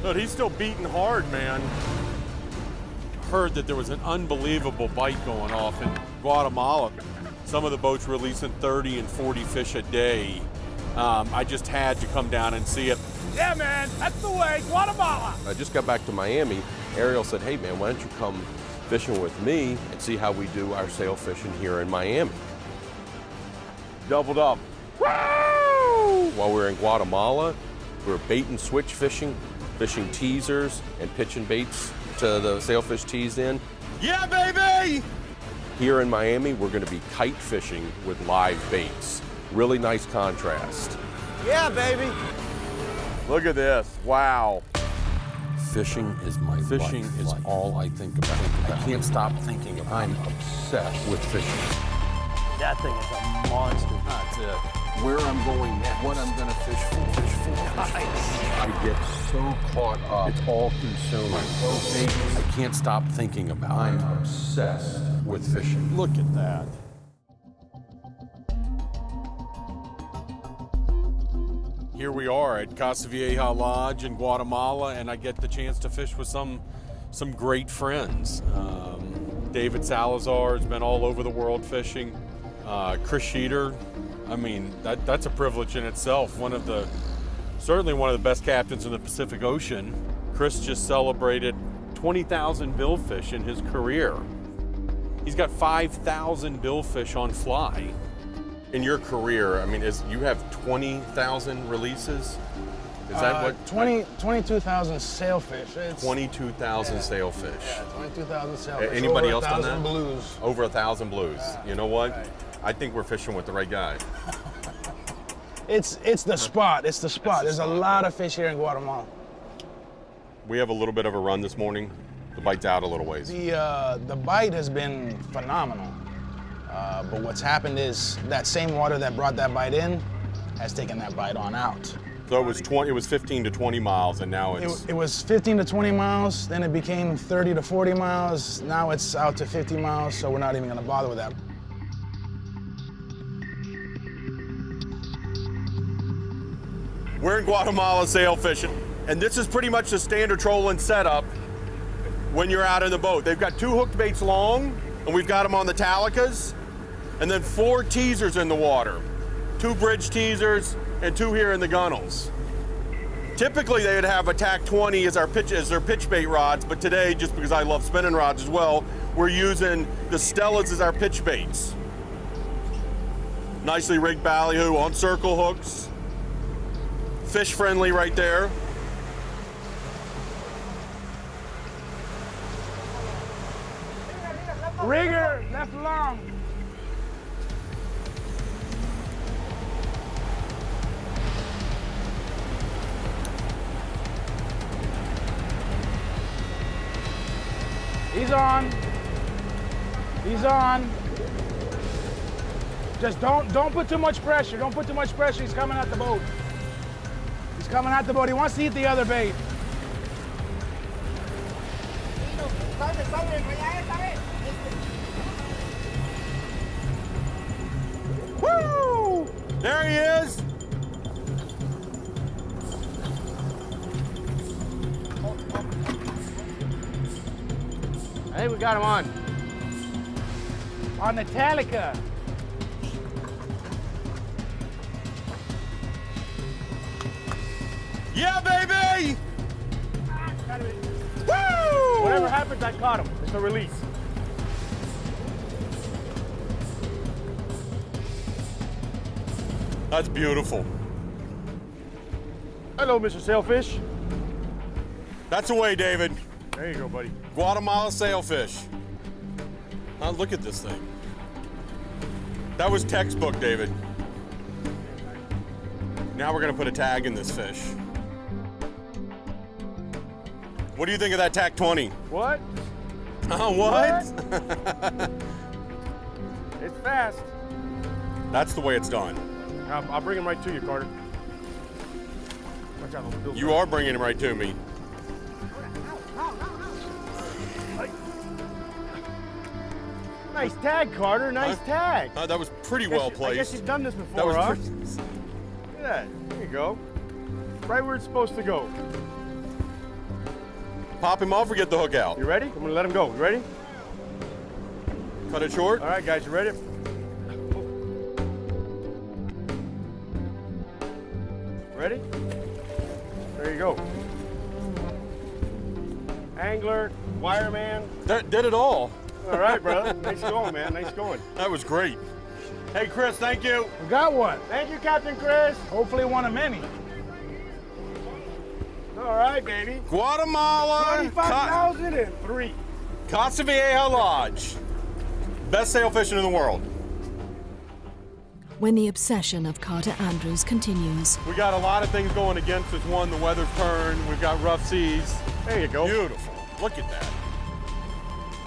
But he's still beating hard, man. Heard that there was an unbelievable bite going off in Guatemala. Some of the boats releasing 30 and 40 fish a day. I just had to come down and see it. Yeah, man, that's the way, Guatemala. I just got back to Miami. Ariel said, hey man, why don't you come fishing with me and see how we do our sail fishing here in Miami. Doubled up. Woo! While we were in Guatemala, we were bait and switch fishing teasers and pitching baits to the sailfish teased in. Yeah, baby! Here in Miami, we're gonna be kite fishing with live baits. Really nice contrast. Yeah, baby. Look at this, wow. Fishing is my life. Fishing is all I think about. I can't stop thinking about it. I'm obsessed with fishing. That thing is a monster. That's it. Where I'm going next, what I'm gonna fish for. I get so caught up. It's all consuming. I can't stop thinking about it. I'm obsessed with fishing. Look at that. Here we are at Casa Vieja Lodge in Guatemala, and I get the chance to fish with some great friends. David Salazar has been all over the world fishing. Chris Sheeter, I mean, that's a privilege in itself. Certainly one of the best captains in the Pacific Ocean. Chris just celebrated 20,000 billfish in his career. He's got 5,000 billfish on fly. In your career, I mean, you have 20,000 releases? Is that what? 22,000 sailfish. 22,000 sailfish. Yeah, 22,000 sailfish. Anybody else done that? Over 1,000 blues. Over 1,000 blues. You know what? Right. I think we're fishing with the right guy. It's the spot. It's the spot. There's a lot of fish here in Guatemala. We have a little bit of a run this morning. The bite's out a little ways. The bite has been phenomenal. But what's happened is that same water that brought that bite in has taken that bite on out. So it was 15 to 20 miles, and now It was 15 to 20 miles, then it became 30 to 40 miles. Now it's out to 50 miles, so we're not even gonna bother with that. We're in Guatemala sail fishing, and this is pretty much the standard trolling setup when you're out in the boat. They've got 2 hooked baits long, and we've got them on the talicas, and then 4 teasers in the water. 2 bridge teasers and 2 here in the gunnels. Typically they'd have a tack 20 as their pitch bait rods, but today, just because I love spinning rods as well, we're using the Stellas as our pitch baits. Nicely rigged ballyhoo on circle hooks. Fish friendly right there. Rigger, left long. He's on. He's on. Just don't put too much pressure. Don't put too much pressure. He's coming at the boat. He's coming at the boat. He wants to eat the other bait. Woo! There he is. I think we got him on. On the Talica. Yeah, baby! Woo! Whatever happens, I caught him. It's a release. That's beautiful. Hello, Mr. Sailfish. That's the way, David. There you go, buddy. Guatemala sailfish. Now look at this thing. That was textbook, David. Now we're gonna put a tag in this fish. What do you think of that tack 20? What? What? It's fast. That's the way it's done. I'll bring him right to you, Carter. Watch out, those bills. You are bringing him right to me. Nice tag, Carter. Nice tag. That was pretty well I guess placed. you've done this before, That was huh? pretty. Look at that. There you go. Right where it's supposed to go. Pop him off or get the hook out? You ready? I'm gonna let him go. You ready? Cut it short? All right, guys, you ready? Ready? There you go. Angler, wireman. That did it all. All right, brother. Nice going, man. Nice going. That was great. Hey, Chris, thank you. We got one. Thank you, Captain Chris. Hopefully one of many. All right, baby. Guatemala. 25,003. Casa Vieja Lodge. Best sail fishing in the world. When the obsession of Carter Andrews continues, We got a lot of things going against us. One, the weather's turned. We've got rough seas. There you go. Beautiful. Look at that.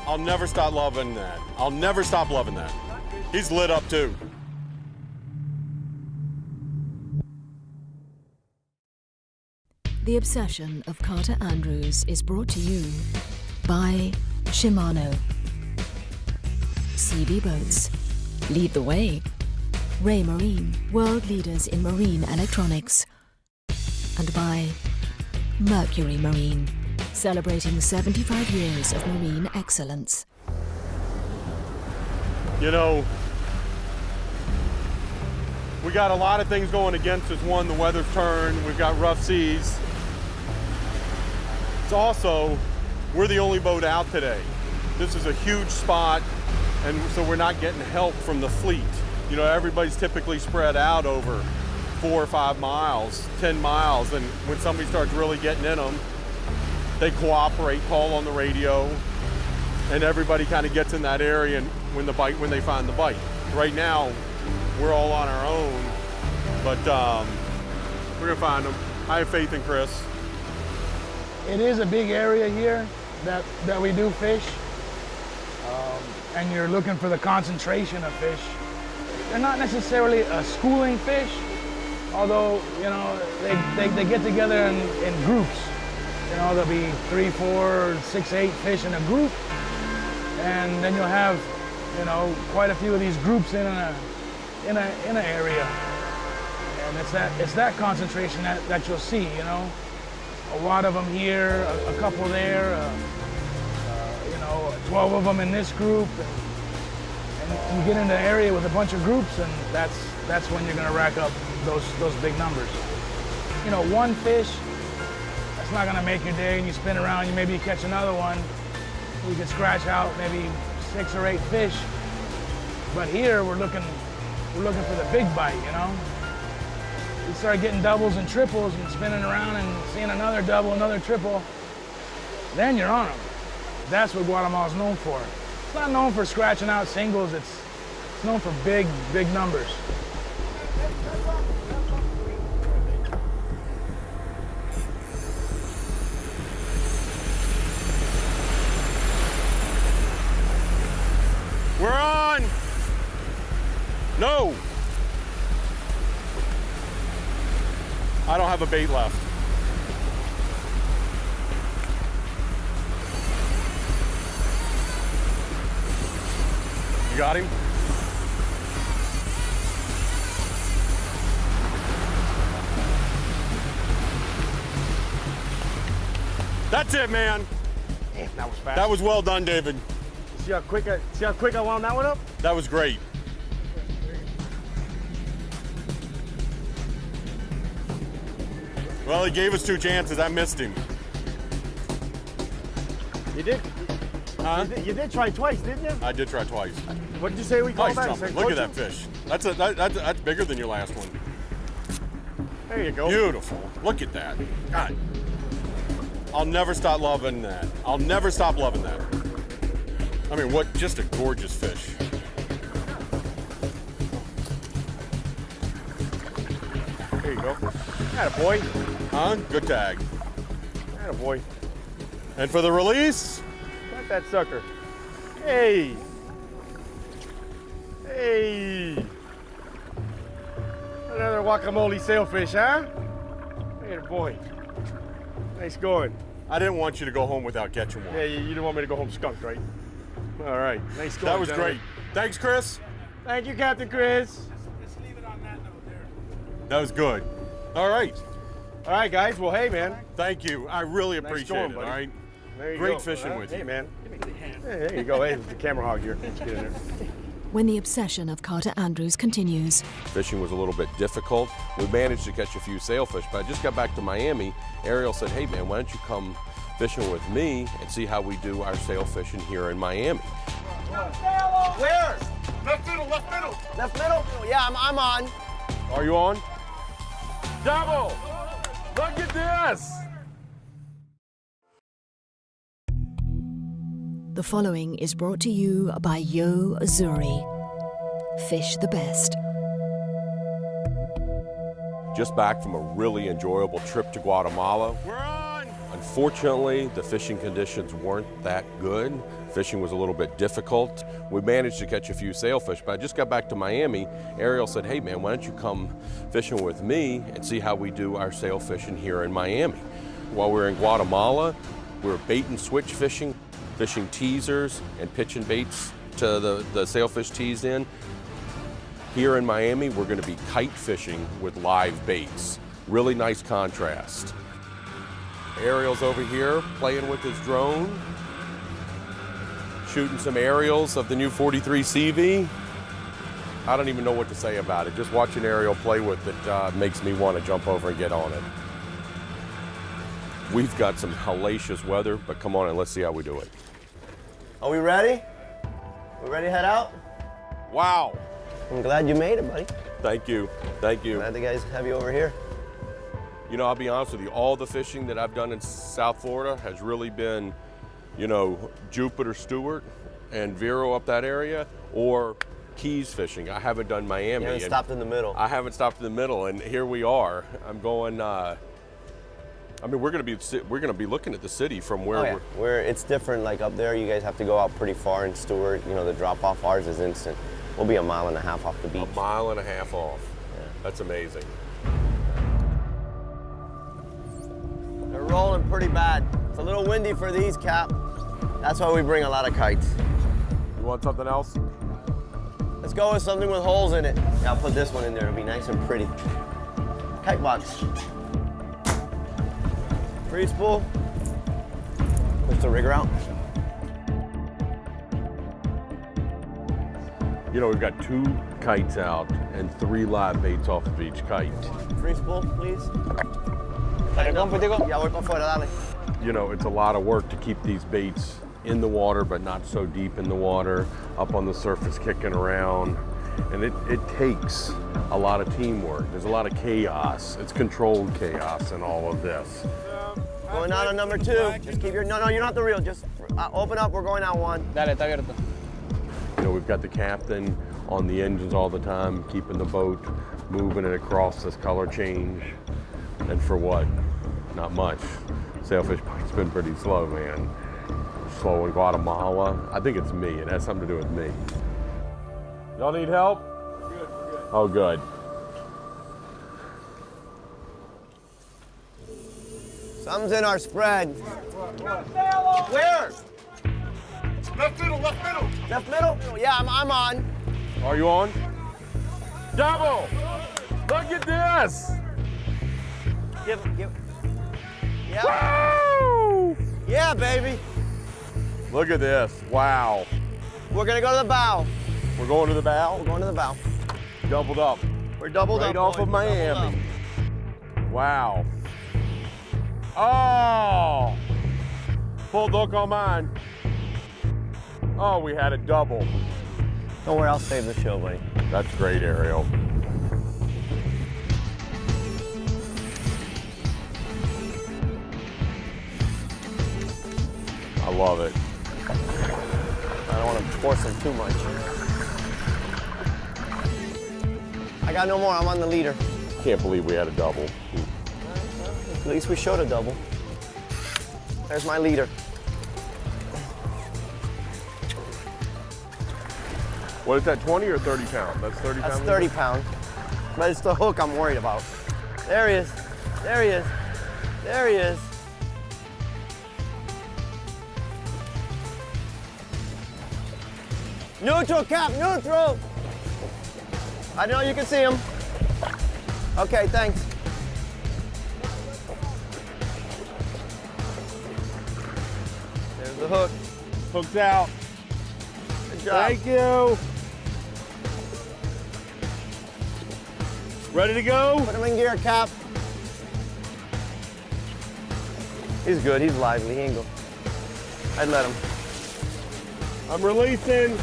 I'll never stop loving that. I'll never stop loving that. He's lit up too. the obsession of Carter Andrews is brought to you by Shimano. SeaVee Boats. Lead the way. Ray Marine, world leaders in marine electronics. And by Mercury Marine, celebrating 75 years of marine excellence. You know, we got a lot of things going against us. One, the weather's turned. We've got rough seas. It's also, we're the only boat out today. This is a huge spot, and so we're not getting help from the fleet. You know, everybody's typically spread out over 4 or 5 miles, 10 miles, and when somebody starts really getting in them, they cooperate, call on the radio, and everybody kind of gets in that area and when they find the bite. Right now, we're all on our own, but we're gonna find them. I have faith in Chris. It is a big area here that we do fish, and you're looking for the concentration of fish. They're not necessarily a schooling fish, although, you know, they get together in groups. You know, there'll be 3, 4, 6, 8 fish in a group, and then you'll have, you know, quite a few of these groups in an area, and it's that concentration that you'll see. You know, a lot of them here, a couple there, you know, 12 of them in this group, and you get into an area with a bunch of groups, and that's when you're going to rack up those big numbers. You know, one fish, that's not going to make your day, and you spin around, maybe you catch another one, you can scratch out maybe 6 or 8 fish. But here we're looking for the big bite, you know? You start getting doubles and triples and spinning around and seeing another double, another triple, then you're on them. That's what Guatemala's known for. It's not known for scratching out singles, it's known for big, big numbers. We're on! No! I don't have a bait left. You got him? That's it, man. Damn, that was fast. That was well done, David. See how quick I wound that one up? That was great. Well, he gave us 2 chances. I missed him. You did? Huh? You did try twice, didn't you? I did try twice. What did you say we called Nice back? jumping. Look at that fish. That's bigger than your last one. There you go. Beautiful. Look at that. God. I'll never stop loving that. I'll never stop loving that. I mean, what? Just a gorgeous fish. There you go. Attaboy. Huh? Good tag. Attaboy. And for the release, Got that sucker. Hey. Hey. Another guacamole sailfish, huh? Attaboy. Nice going. I didn't want you to go home without catching one. Yeah, you didn't want me to go home skunked, right? All right. Nice going. That was gentlemen. great. Thanks, Chris. Thank you, Captain Chris. That was good. All right. All right, guys. Well, hey, man. Thank you. I really Nice appreciate going, it. buddy. All right. There you Great go. fishing with Hey, you. man. Hey, there you go. Hey, the camera hog here. Let's get in there. When the obsession of Carter Andrews continues, Fishing was a little bit difficult. We managed to catch a few sailfish, but I just got back to Miami. Ariel said, hey man, why don't you come fishing with me and see how we do our sailfishing here in Miami. Where? Left middle, left middle. Left middle? Yeah, I'm on. Are you on? Double! Look at this! the following is brought to you by Yo Azuri. Fish the best. Just back from a really enjoyable trip to Guatemala. We're on! Unfortunately, the fishing conditions weren't that good. Fishing was a little bit difficult. We managed to catch a few sailfish, but I just got back to Miami. Ariel said, hey man, why don't you come fishing with me and see how we do our sailfishing here in Miami. While we were in Guatemala, we were bait and switch fishing teasers and pitching baits to the sailfish teased in. Here in Miami, we're gonna be kite fishing with live baits. Really nice contrast. Ariel's over here playing with his drone, shooting some aerials of the new 43 SeaVee. I don't even know what to say about it. Just watching Ariel play with it makes me want to jump over and get on it. We've got some hellacious weather, but come on and let's see how we do it. Are we ready? We ready to head out? Wow. I'm glad you made it, buddy. Thank you. Thank you. Glad the guys have you over here. You know, I'll be honest with you, all the fishing that I've done in South Florida has really been, you know, Jupiter, Stewart, and Vero up that area, or Keys fishing. I haven't done Miami. You haven't stopped in the middle. I haven't stopped in the middle, and here we are. I'm going. I mean, we're gonna be looking at the city from where It's different. Like up there, you guys have to go out pretty far in Stewart. You know, the drop off ours is instant. We'll be 1.5 miles off the beach. 1.5 miles off. Yeah. That's amazing. They're rolling pretty bad. It's a little windy for these, Cap. That's why we bring a lot of kites. You want something else? Let's go with something with holes in it. Yeah, I'll put this one in there. It'll be nice and pretty. Kite box. Free spool. Push the rigger out. You know, we've got 2 kites out and 3 live baits off of each kite. Free spool, please. Yeah, voy pa fuera, dale. You know, it's a lot of work to keep these baits in the water, but not so deep in the water, up on the surface kicking around. And it takes a lot of teamwork. There's a lot of chaos. It's controlled chaos in all of this. Going out on number 2. Just keep your, no, you don't have to reel. Just open up, we're going out 1. Dale, está abierto. You know, we've got the captain on the engines all the time, keeping the boat moving and across this color change. And for what? Not much. Sailfish bite's been pretty slow, man. Slow in Guatemala. I think it's me. It has something to do with me. Y'all need help? We're good. Oh, good. Something's in our spread. Where? Left middle, left middle. Left middle? Yeah, I'm on. Are you on? Double! Look at this! Give. Yeah. Woo! Yeah, baby. Look at this. Wow. We're gonna go to the bow. We're going to the bow? We're going to the bow. Doubled up. We're doubled Right up. off boys. of We're doubled Miami. Wow. Oh! Pulled hook on mine. Oh, we had a double. up. Don't worry, I'll save the show, buddy. That's great, Ariel. I love it. I don't want to force them too much. I got no more. I'm on the leader. Can't believe we had a double. At least we showed a double. There's my leader. What is that, 20 or 30 pound? That's 30 That's pound? 30 pound. But it's the hook I'm worried about. There he is. There he is. There he is. Neutral, Cap, neutral. I know you can see him. Okay, thanks. the hook. Hook's out. Good job. Thank you. Ready to go? Put him in gear, Cap. He's good, he's lively, he ain't go. I'd let him. I'm releasing.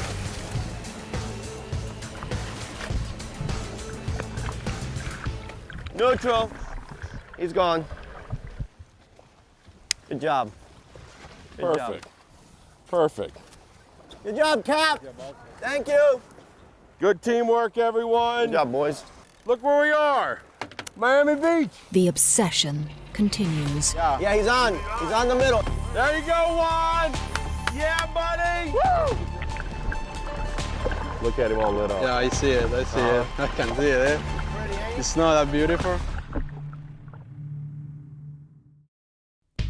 Neutral. He's gone. Good job. Good job. Perfect. Perfect. Good job, Cap. Thank you. Good teamwork, everyone. Good job, boys. Look where we are. Miami Beach. The obsession continues. Yeah, he's on. He's on the middle. There you go, Juan. Yeah, buddy. Woo! Look at him all lit up. Yeah, I see it. I see it. I can see it. Eh? It's not that beautiful.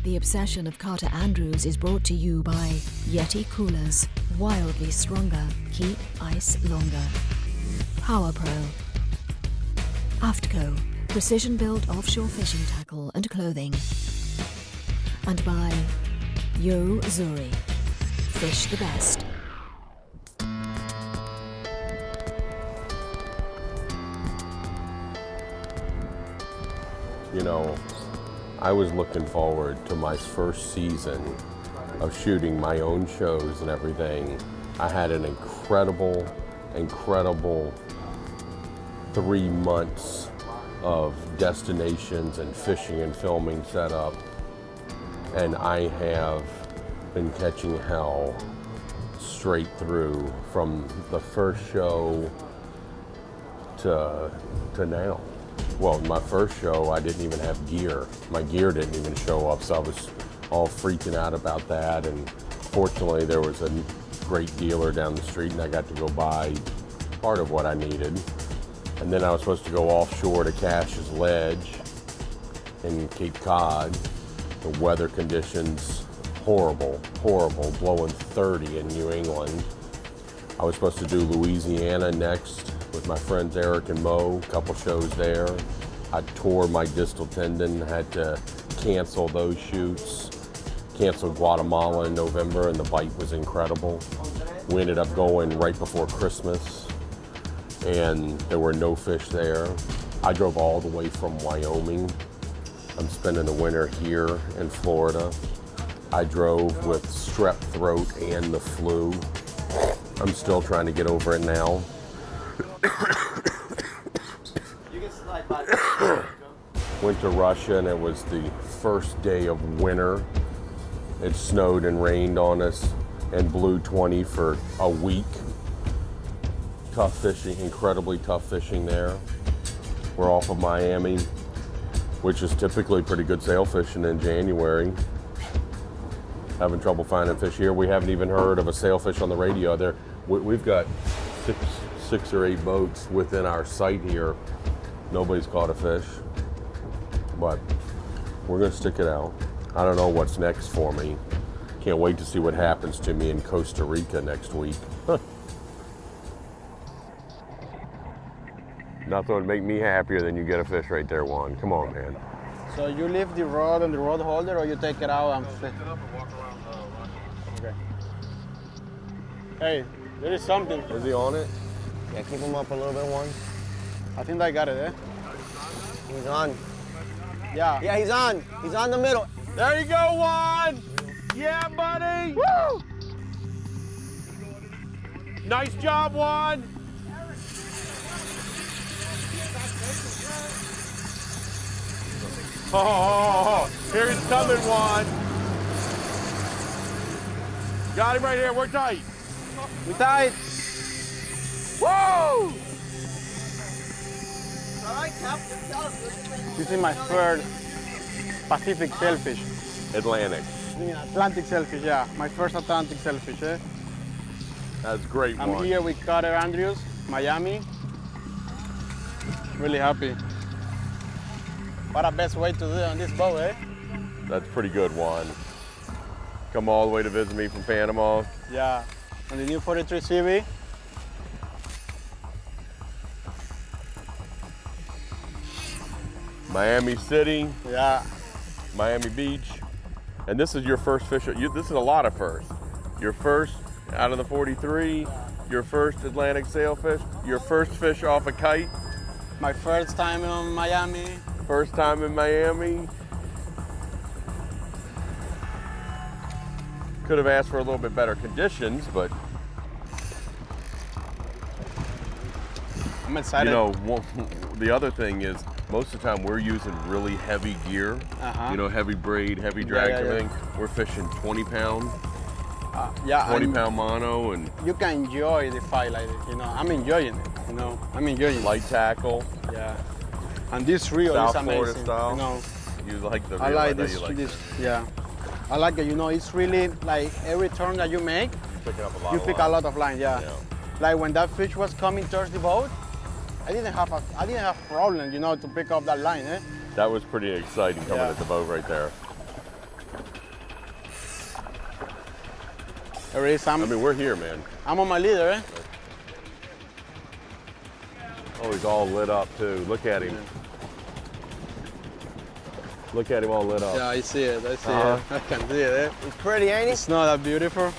The obsession of Carter Andrews is brought to you by Yeti Coolers. Wildly stronger. Keep ice longer. Power Pro. Aftco. Precision-built offshore fishing tackle and clothing. And by Yo Zuri. Fish the best. You know, I was looking forward to my first season of shooting my own shows and everything. I had an incredible 3 months of destinations and fishing and filming set up. And I have been catching hell straight through from the first show to now. Well, my first show, I didn't even have gear. My gear didn't even show up, so I was all freaking out about that. And fortunately, there was a great dealer down the street, and I got to go buy part of what I needed. And then I was supposed to go offshore to Cash's Ledge in Cape Cod. The weather conditions, horrible, blowing 30 in New England. I was supposed to do Louisiana next with my friends Eric and Mo, a couple shows there. I tore my distal tendon, had to cancel those shoots. Canceled Guatemala in November, and the bite was incredible. We ended up going right before Christmas, and there were no fish there. I drove all the way from Wyoming. I'm spending the winter here in Florida. I drove with strep throat and the flu. I'm still trying to get over it now. Went to Russia, and it was the first day of winter. It snowed and rained on us and blew 20 for a week. Tough fishing, incredibly tough fishing there. We're off of Miami, which is typically pretty good sail fishing in January. Having trouble finding fish here. We haven't even heard of a sailfish on the radio. There, we've got six or eight boats within our sight here. Nobody's caught a fish, but we're gonna stick it out. I don't know what's next for me. Can't wait to see what happens to me in Costa Rica next week. Nothing would make me happier than you get a fish right there, Juan. Come on, man. So you leave the rod on the rod holder, or you take it out and fish? Okay. Hey, there is something. Is he on it? Yeah, keep him up a little bit, one. I think I got it, eh? He's on. Yeah. Yeah, he's on. He's on the middle. There you go, Juan. Yeah, buddy. Woo! Nice job, Juan. Oh, here he's coming, Juan. Got him right here. We're tight. We tight. Woo! This is my third Pacific sailfish. Atlantic. Atlantic sailfish, yeah. My first Atlantic sailfish, eh? That's great, I'm Juan. here with Carter Andrews, Miami. Really happy. What a best way to do it on this boat, eh? That's pretty good, Juan. Come all the way to visit me from Panama. Yeah. On the new 43 SeaVee. Miami City, Yeah. Miami Beach. And this is your first fish. This is a lot of firsts. Your first out of the 43, your first Atlantic sailfish, your first fish off a kite. My first time in Miami. First time in Miami. Could have asked for a little bit better conditions, but I'm excited. you know, the other thing is most of the time we're using really heavy gear. You know, heavy braid, heavy drag, yeah. everything. We're fishing 20 pound, yeah, 20 pound mono, and you can enjoy the fight like this. You know, I'm enjoying it. You know, I'm enjoying it. light tackle. Yeah. And this reel South is amazing. Florida style. You know, You like the I reel, like know this. you like This, yeah. I like it. You know, it's really like every turn that you make, picking up a lot you of pick line. a lot of line. Yeah. Yeah. Like when that fish was coming towards the boat, I didn't have problem, you know, to pick up that line. Eh? That was pretty exciting coming Yeah. at the boat right there. There is. I mean, we're here, man. I'm on my leader. Eh? Oh, he's all lit up too. Look at him. Look at him all lit up. Yeah, I see it. I see Uh-huh. it. I can see it. Eh? It's pretty, ain't it? It's not that beautiful.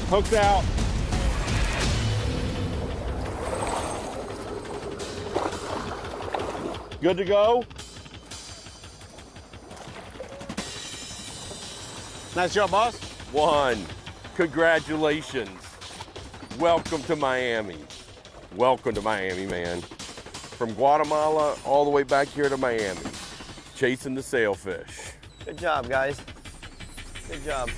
Hooked out. Good to go? Nice job, boss. One. Congratulations. Welcome to Miami. Welcome to Miami, man. From Guatemala all the way back here to Miami. Chasing the sailfish. Good job, guys. Good job.